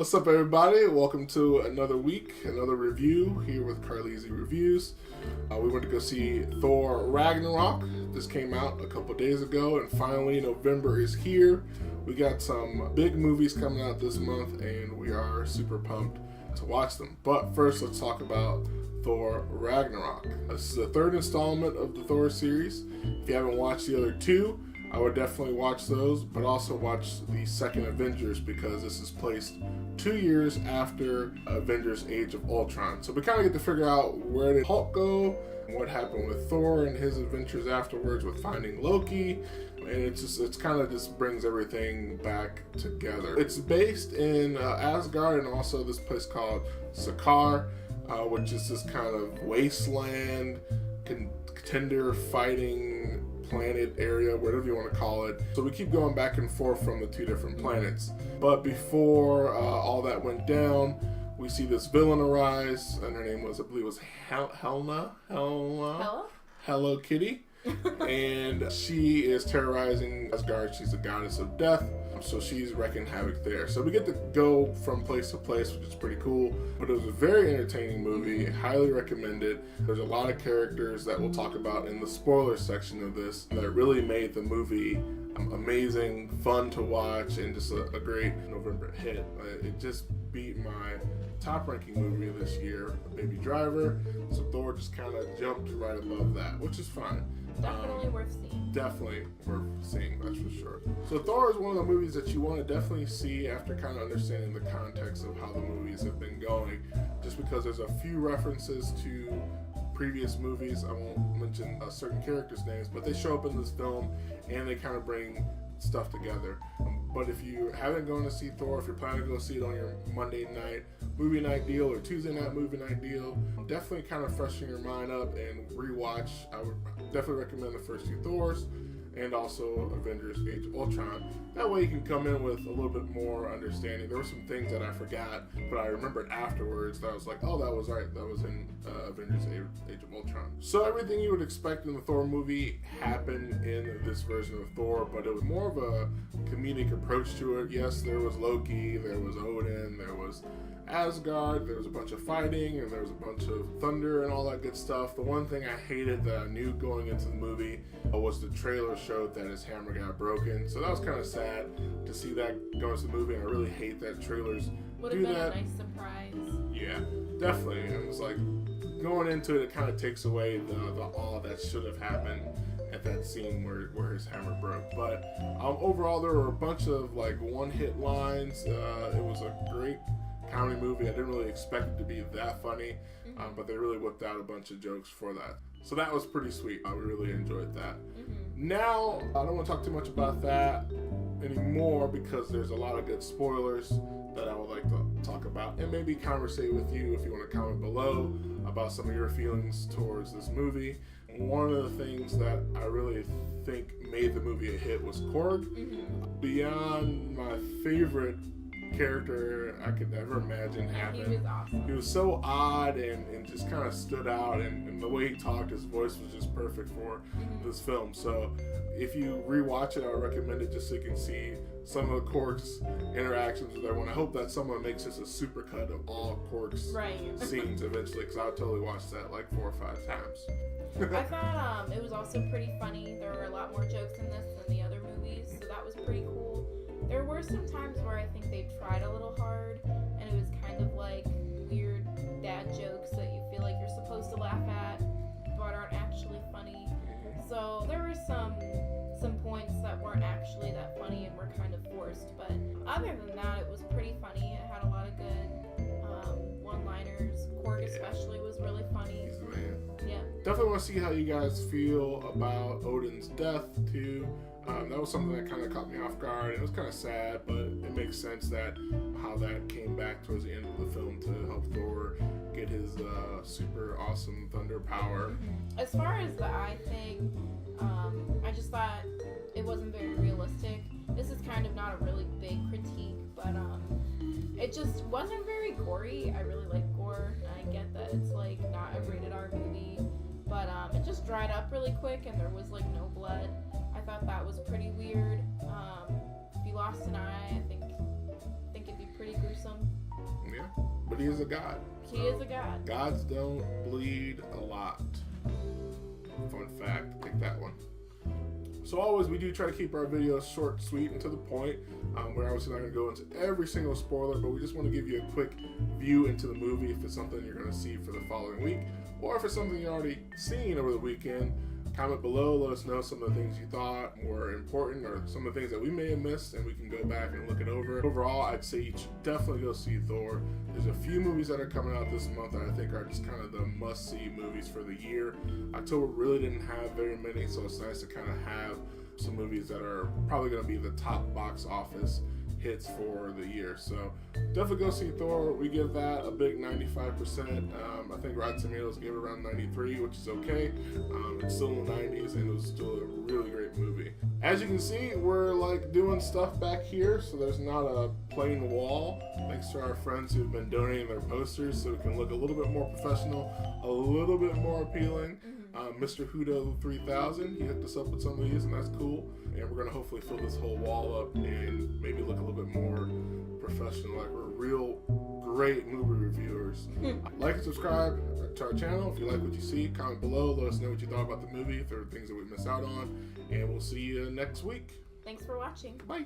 What's up, everybody? Welcome to another week, another review here with Carleezy Reviews. We went to go see Thor Ragnarok. This came out a couple days ago, and finally November is here. We got some big movies coming out this month, and we are super pumped to watch them. But first, let's talk about Thor Ragnarok. This is the third installment of the Thor series. If you haven't watched the other two, I would definitely watch those, but also watch the second Avengers because this is placed 2 years after Avengers Age of Ultron. So we kind of get to figure out where did Hulk go, and what happened with Thor and his adventures afterwards with finding Loki, and it's kind of just brings everything back together. It's based in Asgard and also this place called Sakaar, which is this kind of wasteland, contender fighting planet area, whatever you want to call it. So we keep going back and forth from the two different planets. But before all that went down, we see this villain arise, and her name was, I believe, was Hello Kitty. And she is terrorizing Asgard. She's the goddess of death, so she's wreaking havoc there. So we get to go from place to place, which is pretty cool. But it was a very entertaining movie. Highly recommended. There's a lot of characters that we'll talk about in the spoiler section of this that really made the movie amazing, fun to watch, and just a great November hit. It just beat my top ranking movie of this year, Baby Driver. So Thor just kind of jumped right above that, which is fine. Definitely worth seeing. Definitely worth seeing, that's for sure. So Thor is one of the movies that you want to definitely see after kind of understanding the context of how the movies have been going, just because there's a few references to previous movies. I won't mention certain characters' names, but they show up in this film and they kind of bring stuff together. But if you haven't gone to see Thor, if you're planning to go see it on your Monday night movie night deal or Tuesday night movie night deal, definitely kind of freshen your mind up and rewatch. I would definitely recommend the first two Thors and also Avengers Age of Ultron. That way you can come in with a little bit more understanding. There were some things that I forgot, but I remembered afterwards that I was like, oh, that was right. That was in Avengers Age of Ultron. So everything you would expect in the Thor movie happened in this version of Thor, but it was more of a comedic approach to it. Yes, there was Loki, there was Odin, there was Asgard, there was a bunch of fighting, and there was a bunch of thunder and all that good stuff. The one thing I hated that I knew going into the movie was the trailer showed that his hammer got broken. So that was kind of sad to see that go into the movie, and I really hate that trailers would have been a nice surprise. Yeah, definitely. And it was like, going into it, it kind of takes away the awe that should have happened at that scene where his hammer broke. But overall, there were a bunch of like one-hit lines. It was a great comedy movie. I didn't really expect it to be that funny, but they really whipped out a bunch of jokes for that. So that was pretty sweet. We really enjoyed that. Now, I don't want to talk too much about that anymore because there's a lot of good spoilers that I would like to talk about and maybe conversate with you if you want to comment below about some of your feelings towards this movie. One of the things that I really think made the movie a hit was Korg. Beyond my favorite character I could ever imagine having. He was awesome. He was so odd and just kind of stood out, and the way he talked, his voice was just perfect for this film. So if you rewatch it, I would recommend it just so you can see some of the Korg's interactions with everyone. I hope that someone makes this a supercut of all Korg's scenes eventually, because I'll totally watch that like 4 or 5 times. I thought it was also pretty funny. There were a lot more jokes in this than the other movies, so that was pretty cool. There were some times where I think they tried a little hard, and it was kind of like weird dad jokes that you feel like you're supposed to laugh at, but aren't actually funny. So there were some points that weren't actually that funny and were kind of forced, but other than that, it was pretty funny. It had a lot of good one-liners. Korg especially was really funny. He's the man. Yeah. Definitely want to see how you guys feel about Odin's death too. That was something that kind of caught me off guard. It was kind of sad, but it makes sense that how that came back towards the end of the film to help Thor get his super awesome thunder power. As far as the eye thing, I just thought it wasn't very realistic. This is kind of not a really big critique, but it just wasn't very gory. I really like gore, and I get that it's like not a rated R movie, but it just dried up really quick and there was like no blood. I thought that was pretty weird. If you lost an eye, I think it'd be pretty gruesome. Yeah, but he is a god. He is a god. Gods don't bleed a lot. Fun fact, take that one. So always, we do try to keep our videos short, sweet, and to the point. We're obviously not going to go into every single spoiler, but we just want to give you a quick view into the movie if it's something you're going to see for the following week, or if it's something you've already seen over the weekend. Comment below, let us know some of the things you thought were important or some of the things that we may have missed, and we can go back and look it over. Overall, I'd say you should definitely go see Thor. There's a few movies that are coming out this month that I think are just kind of the must-see movies for the year. October really didn't have very many, so it's nice to kind of have some movies that are probably going to be the top box office hits for the year. So definitely go see Thor. We give that a big 95%. I think Rotten Tomatoes gave it around 93, which is okay. It's still in the 90s, and it was still a really great movie. As you can see, we're like doing stuff back here, so there's not a plain wall. Thanks to our friends who've been donating their posters, so we can look a little bit more professional, a little bit more appealing. Mr. Hudo 3000, he hooked us up with some of these, and that's cool. And we're gonna hopefully fill this whole wall up and maybe look a little bit more professional, like we're real great movie reviewers. Like and subscribe to our channel if you like what you see. Comment below, let us know what you thought about the movie, if there are things that we missed out on, and we'll see you next week. Thanks for watching. Bye.